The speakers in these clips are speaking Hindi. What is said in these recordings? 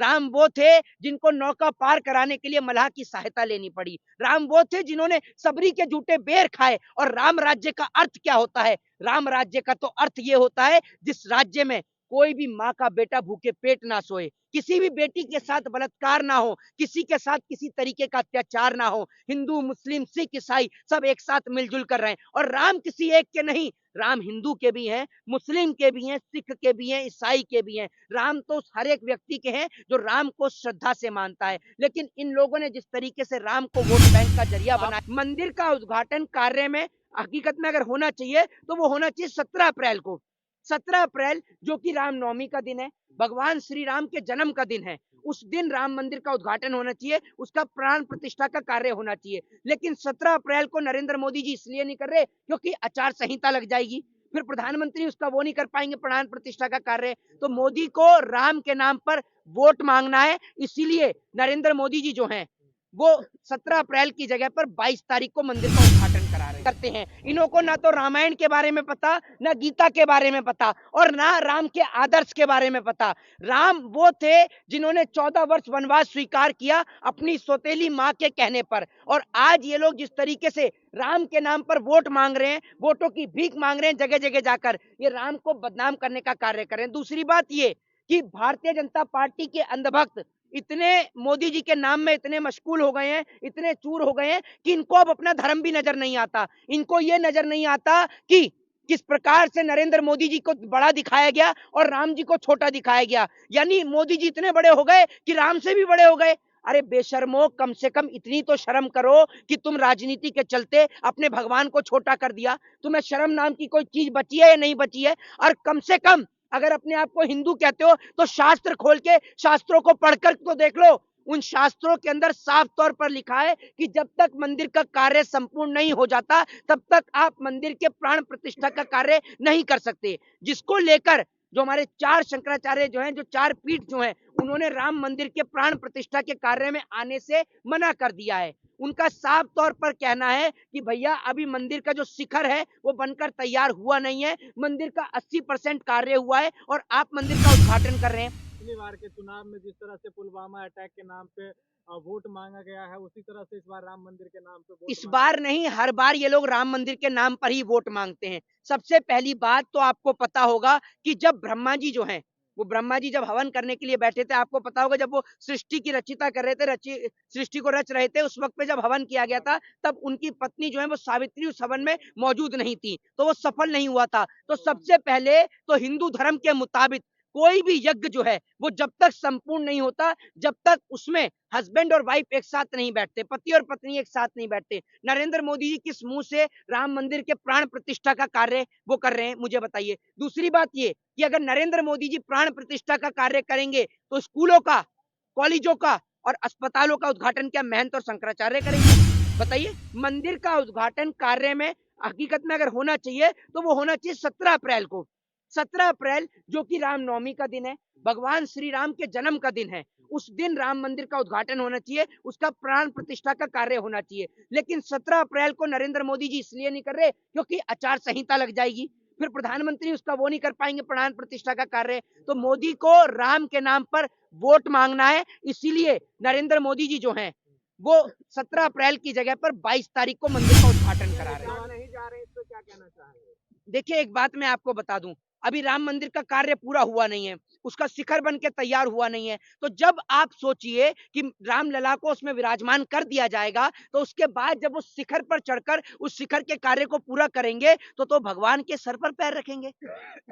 राम वो थे जिनको नौका पार कराने के लिए मल्लाह की सहायता लेनी पड़ी। राम वो थे जिन्होंने सबरी के झूठे बेर खाए। और राम राज्य का अर्थ क्या होता है? राम राज्य का तो अर्थ ये होता है जिस राज्य में कोई भी माँ का बेटा भूखे पेट ना सोए, किसी भी बेटी के साथ बलात्कार ना हो, किसी के साथ किसी तरीके का अत्याचार ना हो, हिंदू मुस्लिम सिख ईसाई सब एक साथ मिलजुल कर रहे हैं। और राम किसी एक के नहीं, राम हिंदू के भी हैं, मुस्लिम के भी हैं, सिख के भी हैं, ईसाई के भी हैं। राम तो हर एक व्यक्ति के हैं जो राम को श्रद्धा से मानता है। लेकिन इन लोगों ने जिस तरीके से राम को वोट बैंक का जरिया बनाया, मंदिर का उद्घाटन कार्य में हकीकत में अगर होना चाहिए तो वो होना चाहिए 17 अप्रैल को। 17 अप्रैल जो कि रामनवमी का दिन है, भगवान श्री राम के जन्म का दिन है। उस दिन राम मंदिर का उद्घाटन होना चाहिए, उसका प्राण प्रतिष्ठा का कार्य होना चाहिए। लेकिन 17 अप्रैल को नरेंद्र मोदी जी इसलिए नहीं कर रहे क्योंकि आचार संहिता लग जाएगी, फिर प्रधानमंत्री उसका वो नहीं कर पाएंगे प्राण प्रतिष्ठा का कार्य। तो मोदी को राम के नाम पर वोट मांगना है, इसीलिए नरेंद्र मोदी जी जो हैं वो 17 अप्रैल की जगह पर 22 तारीख को मंदिर का उद्घाटन करा रहे करते हैं। इन्हों को ना तो रामायण के बारे में पता, ना गीता के बारे में पता, और ना राम के आदर्श के बारे में पता। राम वो थे जिन्होंने 14 वर्ष वनवास स्वीकार किया अपनी सौतेली माँ के कहने पर। और आज ये लोग जिस तरीके से राम के नाम पर वोट मांग रहे हैं, वोटों की भीख मांग रहे हैं जगह जगह जाकर, ये राम को बदनाम करने का कार्य कर रहे हैं। दूसरी बात ये कि भारतीय जनता पार्टी के अंधभक्त इतने मोदी जी के नाम में इतने मशगूल हो गए हैं, इतने चूर हो गए हैं कि इनको अब अपना धर्म भी नजर नहीं आता। इनको ये नजर नहीं आता कि किस प्रकार से नरेंद्र मोदी जी को बड़ा दिखाया गया और राम जी को छोटा दिखाया गया। यानी मोदी जी इतने बड़े हो गए कि राम से भी बड़े हो गए। अरे बेशर्मो, कम से कम इतनी तो शर्म करो कि तुम राजनीति के चलते अपने भगवान को छोटा कर दिया। तुम्हें शर्म नाम की कोई चीज बची है या नहीं बची है? और कम से कम अगर अपने आप को हिंदू कहते हो तो शास्त्र खोल के शास्त्रों को पढ़कर तो देख लो। उन शास्त्रों के अंदर साफ तौर पर लिखा है कि जब तक मंदिर का कार्य संपूर्ण नहीं हो जाता तब तक आप मंदिर के प्राण प्रतिष्ठा का कार्य नहीं कर सकते। जिसको लेकर जो हमारे 4 शंकराचार्य जो हैं, जो 4 पीठ जो हैं, उन्होंने राम मंदिर के प्राण प्रतिष्ठा के कार्य में आने से मना कर दिया है। उनका साफ तौर पर कहना है कि भैया अभी मंदिर का जो शिखर है वो बनकर तैयार हुआ नहीं है, मंदिर का 80% कार्य हुआ है और आप मंदिर का उद्घाटन कर रहे हैं। पिछली बार के चुनाव में जिस तरह से पुलवामा अटैक के नाम पे वोट मांगा गया है, उसी तरह से इस बार राम मंदिर के नाम पे वोट इस मांगा बार नहीं, हर बार ये लोग राम मंदिर के नाम पर ही वोट मांगते हैं। सबसे पहली बात तो आपको पता होगा कि जब ब्रह्मा जी जो हैं, वो ब्रह्मा जी जब हवन करने के लिए बैठे थे, आपको पता होगा जब वो सृष्टि की रचिता कर रहे थे, सृष्टि को रच रहे थे, उस वक्त पे जब हवन किया गया था, तब उनकी पत्नी जो है वो सावित्री उस हवन में मौजूद नहीं थी, तो वो सफल नहीं हुआ था। तो सबसे पहले तो हिंदू धर्म के मुताबिक कोई भी यज्ञ जो है वो जब तक संपूर्ण नहीं होता, जब तक उसमें हस्बैंड और वाइफ एक साथ नहीं बैठते, पति और पत्नी एक साथ नहीं बैठते। नरेंद्र मोदी जी किस मुंह से राम मंदिर के प्राण प्रतिष्ठा का कार्य वो कर रहे हैं, मुझे बताइए। दूसरी बात ये कि अगर नरेंद्र मोदी जी प्राण प्रतिष्ठा का कार्य करेंगे तो स्कूलों का, कॉलेजों का और अस्पतालों का उद्घाटन क्या महंत और शंकराचार्य करेंगे? बताइए। मंदिर का उद्घाटन कार्य में हकीकत में अगर होना चाहिए तो वो होना चाहिए 17 अप्रैल को। 17 अप्रैल जो कि रामनवमी का दिन है, भगवान श्री राम के जन्म का दिन है। उस दिन राम मंदिर का उद्घाटन होना चाहिए, उसका प्राण प्रतिष्ठा का कार्य होना चाहिए। लेकिन 17 अप्रैल को नरेंद्र मोदी जी इसलिए नहीं कर रहे क्योंकि आचार संहिता लग जाएगी, फिर प्रधानमंत्री उसका वो नहीं कर पाएंगे प्राण प्रतिष्ठा का कार्य। तो मोदी को राम के नाम पर वोट मांगना है, इसीलिए नरेंद्र मोदी जी जो हैं वो 17 अप्रैल की जगह पर 22 तारीख को मंदिर का उद्घाटन करा रहे हैं। नहीं जा रहे, तो क्या कहना चाहेंगे? देखिए, एक बात मैं आपको बता दूं, अभी राम मंदिर का कार्य पूरा हुआ नहीं है, उसका शिखर बन के तैयार हुआ नहीं है। तो जब आप सोचिए कि रामलला को उसमें विराजमान कर दिया जाएगा, तो उसके बाद जब उस शिखर पर चढ़कर उस शिखर के कार्य को पूरा करेंगे तो भगवान के सर पर पैर रखेंगे।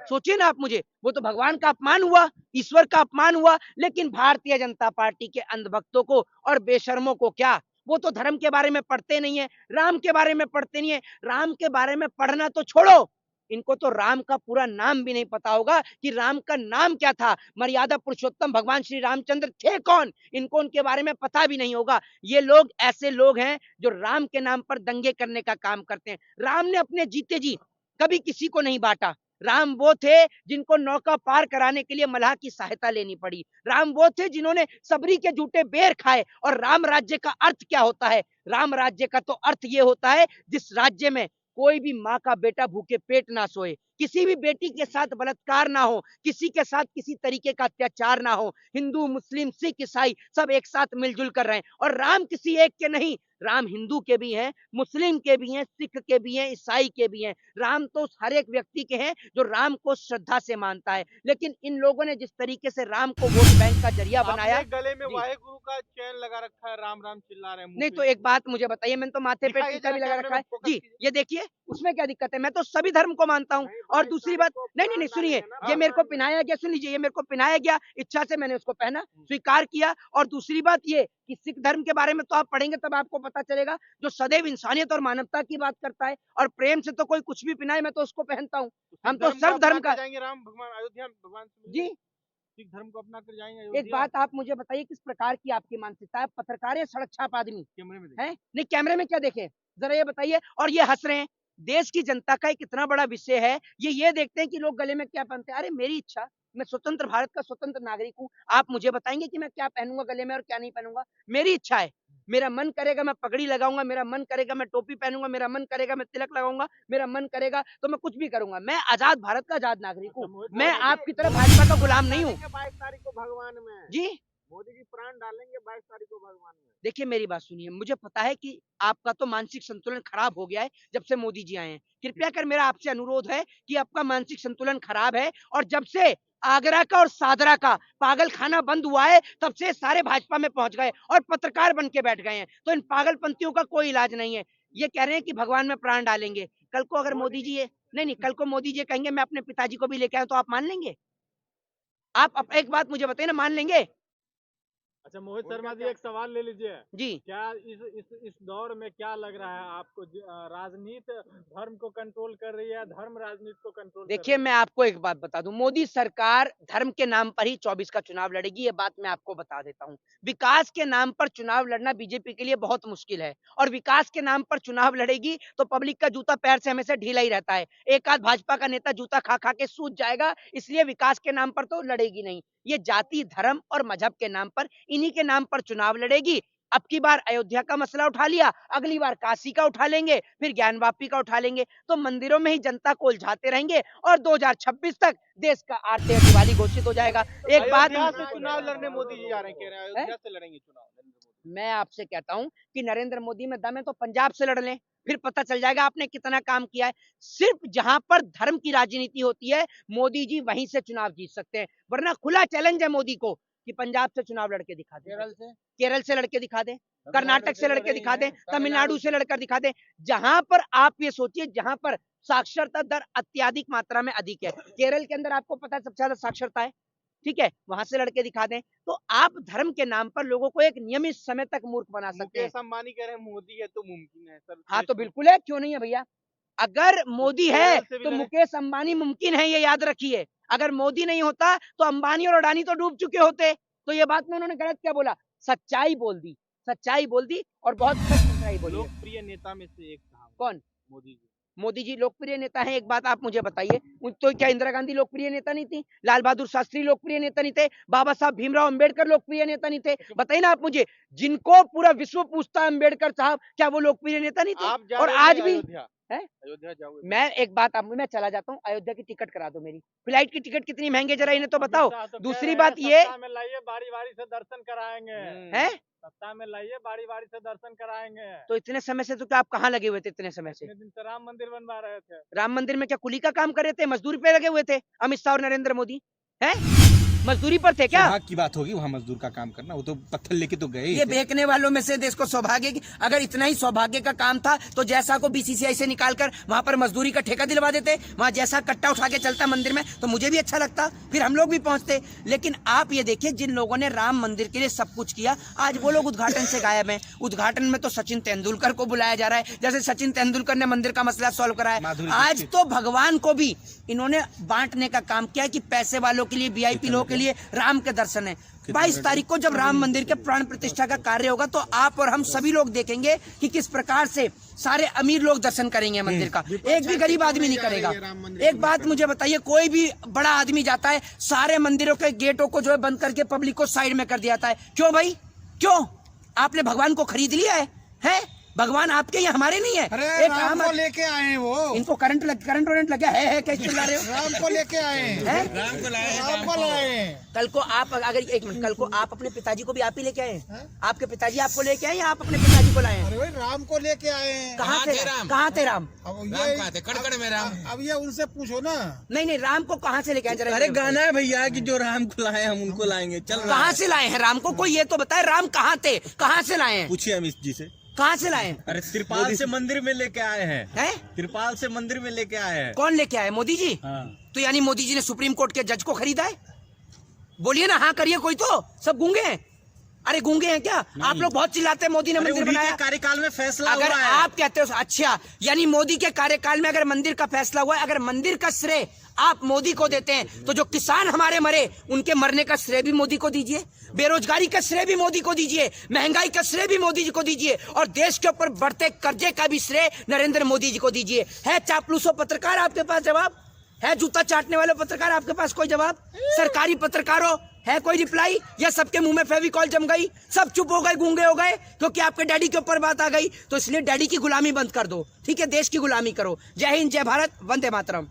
सोचिए ना आप, मुझे वो तो भगवान का अपमान हुआ, ईश्वर का अपमान हुआ। लेकिन भारतीय जनता पार्टी के अंधभक्तों को और बेशर्मों को क्या, वो तो धर्म के बारे में पढ़ते नहीं है, राम के बारे में पढ़ते नहीं है। राम के बारे में पढ़ना तो छोड़ो, इनको तो राम का पूरा नाम भी नहीं पता होगा कि राम का नाम क्या था, मर्यादा पुरुषोत्तम भगवान श्री रामचंद्र थे कौन, इनको उनके बारे में पता भी नहीं होगा। ये लोग ऐसे लोग हैं जो राम के नाम पर दंगे करने का काम करते हैं। राम ने अपने जीते जी कभी किसी को नहीं बांटा। राम वो थे जिनको नौका पार कराने के लिए मल्लाह की सहायता लेनी पड़ी। राम वो थे जिन्होंने सबरी के झूठे बेर खाए। और राम राज्य का अर्थ क्या होता है? राम राज्य का तो अर्थ ये होता है जिस राज्य में कोई भी माँ का बेटा भूखे पेट ना सोए, किसी भी बेटी के साथ बलात्कार ना हो, किसी के साथ किसी तरीके का अत्याचार ना हो। हिंदू, मुस्लिम, सिख, ईसाई सब एक साथ मिलजुल कर रहे हैं। और राम किसी एक के नहीं, राम हिंदू के भी हैं, मुस्लिम के भी हैं, सिख के भी हैं, ईसाई के भी हैं। राम तो हर एक व्यक्ति के हैं जो राम को श्रद्धा से मानता है। लेकिन इन लोगों ने जिस तरीके से राम को वोट बैंक का जरिया बनाया। आपने गले में वाहेगुरु का चैन लगा रखा है, राम राम चिल्ला रहे हैं मुंह नहीं पे। तो एक बात मुझे बताइए, मैंने तो माथे पे दिखाइए टीका भी जरा लगा कैमरे रखा है में फोकस जी, कीजिए। ये देखिए, उसमें क्या दिक्कत है? मैं तो सभी धर्म को मानता हूँ। नहीं, और 22 दूसरी तारीख बात, को नहीं नहीं प्राण नहीं, सुनिए, डालेंगे ना ये मेरे को भगवान में। पहनाया गया, सुन लीजिए, ये मेरे को पहनाया गया, इच्छा से मैंने उसको पहना, स्वीकार किया। और दूसरी बात ये कि सिख धर्म के बारे में तो आप पढ़ेंगे तब आपको पता चलेगा, जो सदैव इंसानियत और मानवता की बात करता है और प्रेम से तो कोई कुछ भी पहनाए, मैं तो उसको पहनता हूँ। हम तो सर्व धर्म का जाएंगे राम भगवान अयोध्या भगवान से जी। मिलने। सिख धर्म को अपना कर जाएंगे एक अयोध्या। बात आप मुझे बताइए, किस प्रकार की आपकी मानसिकता है? पत्रकार या सड़क छाप आदमी कैमरे में देखिए। है? नहीं, कैमरे में क्या देखे, जरा ये बताइए। और ये हंस रहे हैं। देश की जनता का एक इतना बड़ा विषय है, ये देखते हैं कि लोग गले में क्या पहनते हैं। अरे मेरी इच्छा, मैं स्वतंत्र भारत का स्वतंत्र नागरिक हूँ। आप मुझे बताएंगे कि मैं क्या पहनूंगा गले में और क्या नहीं पहनूंगा? मेरी इच्छा है। मेरा मन करेगा मैं पगड़ी लगाऊंगा, मेरा मन करेगा मैं टोपी पहनूंगा, मेरा मन करेगा मैं तिलक लगाऊंगा, मेरा मन करेगा तो मैं कुछ भी करूंगा। मैं आजाद भारत का आजाद नागरिक हूँ। मैं आपकी तरह भाजपा का गुलाम नहीं हूँ 22 तारीख को भगवान में जी। मोदी जी प्राण डालेंगे 22 तारीख को भगवान में। देखिए मेरी बात सुनिए, मुझे पता है कि आपका तो मानसिक संतुलन खराब हो गया है जब से मोदी जी आए हैं। कृपया कर मेरा आपसे अनुरोध है कि आपका मानसिक संतुलन खराब है, और जब से आगरा का और सादरा का पागल खाना बंद हुआ है तब से सारे भाजपा में पहुंच गए और पत्रकार बन के बैठ गए हैं। तो इन पागलपंथियों का कोई इलाज नहीं है। ये कह रहे हैं कि भगवान में प्राण डालेंगे। कल को अगर मोदी जी ये नहीं, कल को मोदी जी कहेंगे मैं अपने पिताजी को भी लेके आऊं, तो आप मान लेंगे? आप एक बात मुझे बताइए ना, मान लेंगे? अच्छा मोहित शर्मा जी, एक सवाल ले लीजिए जी। क्या इस दौर में क्या लग रहा है आपको, राजनीति धर्म को कंट्रोल कर रही है, धर्म राजनीति को कंट्रोल कर देखिए रही मैं आपको एक बात बता दूं, मोदी सरकार धर्म के नाम पर ही 24 का चुनाव लड़ेगी, ये बात मैं आपको बता देता हूं। विकास के नाम पर चुनाव लड़ना बीजेपी के लिए बहुत मुश्किल है, और विकास के नाम पर चुनाव लड़ेगी तो पब्लिक का जूता पैर से हमेशा ढीला ही रहता है। एक आध भाजपा का नेता जूता खा खा के सूझ जाएगा, इसलिए विकास के नाम पर तो लड़ेगी नहीं। ये जाति, धर्म और मजहब के नाम पर, इन्हीं के नाम पर चुनाव लड़ेगी। अब की बार अयोध्या का मसला उठा लिया, अगली बार काशी का उठा लेंगे, फिर ज्ञान वापी का उठा लेंगे। तो मंदिरों में ही जनता को उलझाते रहेंगे और 2026 तक देश का आरती और दिवाली घोषित हो जाएगा। एक बात अयोध्या से चुनाव लड़ने मोदी जी जा रहे हैं, कह रहे हैं अयोध्या से लड़ेंगे चुनाव नरेंद्र मोदी। मैं आपसे कहता हूं कि नरेंद्र मोदी में दम है तो पंजाब से लड़ लें, फिर पता चल जाएगा आपने कितना काम किया है। सिर्फ जहां पर धर्म की राजनीति होती है, मोदी जी वहीं से चुनाव जीत सकते हैं। वरना खुला चैलेंज है मोदी को कि पंजाब से चुनाव लड़के दिखा दें, केरल से लड़के दिखा दें, कर्नाटक से लड़के दिखा दें, तमिलनाडु से लड़कर दिखा दें। जहां पर आप ये सोचिए, जहां पर साक्षरता दर अत्यधिक मात्रा में अधिक है, केरल के अंदर आपको पता है सबसे ज्यादा साक्षरता है, ठीक है, वहां से लड़के दिखा दें। तो आप धर्म के नाम पर लोगों को एक नियमित समय तक मूर्ख बना सकते हैं। मुकेश अंबानी कह रहे हैं मोदी है तो मुमकिन है सर। हाँ तो बिल्कुल है, क्यों नहीं है भैया? अगर मोदी है तो मुकेश अंबानी मुमकिन है, ये याद रखिए। अगर मोदी नहीं होता तो अंबानी और अडानी तो डूब चुके होते। तो ये बात में उन्होंने गलत क्या बोला? सच्चाई बोल दी, सच्चाई बोल दी और बहुत सच्चाई बोली। लोकप्रिय नेता में से एक था कौन? मोदी जी। मोदी जी लोकप्रिय नेता है? एक बात आप मुझे बताइए, तो क्या इंदिरा गांधी लोकप्रिय नेता नहीं थी? लाल बहादुर शास्त्री लोकप्रिय नेता नहीं थे? बाबा साहब भीमराव अंबेडकर लोकप्रिय नेता नहीं थे? बताइए ना आप मुझे, जिनको पूरा विश्व पूछता है अंबेडकर साहब, क्या वो लोकप्रिय नेता नहीं थे? और आज भी है। अयोध्या जाओगे? मैं एक बात आप, मैं चला जाता हूँ, अयोध्या की टिकट करा दो मेरी। फ्लाइट की टिकट कितनी महंगी जरा इन्हें तो बताओ। दूसरी बात ये, सत्ता में लाइए बारी बारी से दर्शन कराएंगे, हैं? सत्ता में लाइए बारी बारी से दर्शन कराएंगे। तो इतने समय से तो क्या आप कहाँ लगे हुए थे? इतने समय से इतने दिन से राम मंदिर बनवा रहे थे। राम मंदिर में क्या कुली का काम कर रहे थे? मजदूरी पे लगे हुए थे अमित शाह और नरेंद्र मोदी? हैं? मजदूरी पर थे क्या? सौभाग्य की बात होगी वहाँ मजदूर का काम करना, वो तो पत्थर लेके तो गए। ये बेचने वालों में से देश को सौभाग्य की, अगर इतना ही सौभाग्य का काम था तो जैसा को बीसीसीआई से निकालकर वहां पर मजदूरी का ठेका दिलवा देते, वहां जैसा कट्टा उठा के चलता मंदिर में तो मुझे भी अच्छा लगता, फिर हम लोग भी पहुंचते। लेकिन आप ये देखिए, जिन लोगों ने राम मंदिर के लिए सब कुछ किया, आज वो लोग उद्घाटन से गायब हैं। उद्घाटन में तो सचिन तेंदुलकर को बुलाया जा रहा है, जैसे सचिन तेंदुलकर ने मंदिर का मसला सॉल्व कराया। आज तो भगवान को भी इन्होंने बांटने का काम किया कि पैसे वालों के लिए, वीआईपी लोगों के लिए राम के दर्शन है। 22 तारीख को जब राम मंदिर के प्राण प्रतिष्ठा का कार्य होगा तो आप और हम सभी लोग देखेंगे कि किस प्रकार से सारे अमीर लोग दर्शन करेंगे मंदिर का, एक भी गरीब आदमी नहीं करेगा। एक बात मुझे बताइए, कोई भी बड़ा आदमी जाता है, सारे मंदिरों के गेटों को जो है बंद करके पब्लिक को साइड में कर दिया जाता है। क्यों भाई, क्यों? आपने भगवान को खरीद लिया है? भगवान आपके या हमारे नहीं है। अरे एक राम आम को लेके आए हैं वो, इनको करंट वरंट लगा है कैसे चिल्ला रहे हो? राम को लेके आए हैं, हैं? राम को लाए हैं। कल को आप अगर एक मिनट, कल को आप अपने पिताजी को भी आप ही लेके आए हैं? आपके पिताजी आपको लेके आए या आप अपने पिताजी को लाए हैं? अरे भाई राम को लेके आए हैं। कहाँ थे राम? कहाँ थे राम? अब ये कड़कड़ में राम, अब ये उनसे पूछो ना। नहीं राम को कहाँ से लेके आए जरा? अरे गाना है भैया कि जो राम को लाए हम उनको लाएंगे, चल रहा कहाँ है। से लाए हैं राम को? कोई ये तो बताए राम कहाँ थे, कहाँ से लाए हैं? पूछिए अमित जी से। कहाँ से लाए हैं? अरे तिरपाल से मंदिर में लेके आए हैं, हैं? तिरपाल से मंदिर में लेके आए हैं। कौन लेके आए? मोदी जी? हाँ। तो यानी मोदी जी ने सुप्रीम कोर्ट के जज को खरीदा है? बोलिए ना, हाँ करिए, कोई तो सब गूंगे हैं। अरे गूंगे हैं क्या आप लोग? बहुत चिल्लाते हैं मोदी ने मंदिर बनाया। कार्यकाल में फैसला अगर हुआ है। आप कहते हो अच्छा, यानी मोदी के कार्यकाल में अगर मंदिर का फैसला हुआ है, अगर मंदिर का श्रेय आप मोदी को देते हैं, तो जो किसान हमारे मरे उनके मरने का श्रेय भी मोदी को दीजिए, बेरोजगारी का श्रेय भी मोदी को दीजिए, महंगाई का श्रेय भी मोदी जी को दीजिए, और देश के ऊपर बढ़ते कर्जे का भी श्रेय नरेंद्र मोदी जी को दीजिए। है चापलूसो पत्रकार आपके पास जवाब? है जूता चाटने वाले पत्रकार आपके पास कोई जवाब? सरकारी पत्रकारों है कोई रिप्लाई? या सबके मुंह में फेविकॉल जम गई, सब चुप हो गए, गूंगे हो गए क्योंकि आपके डैडी के ऊपर बात आ गई? तो इसलिए डैडी की गुलामी बंद कर दो, ठीक है? देश की गुलामी करो। जय हिंद, जय भारत, वंदे मातरम।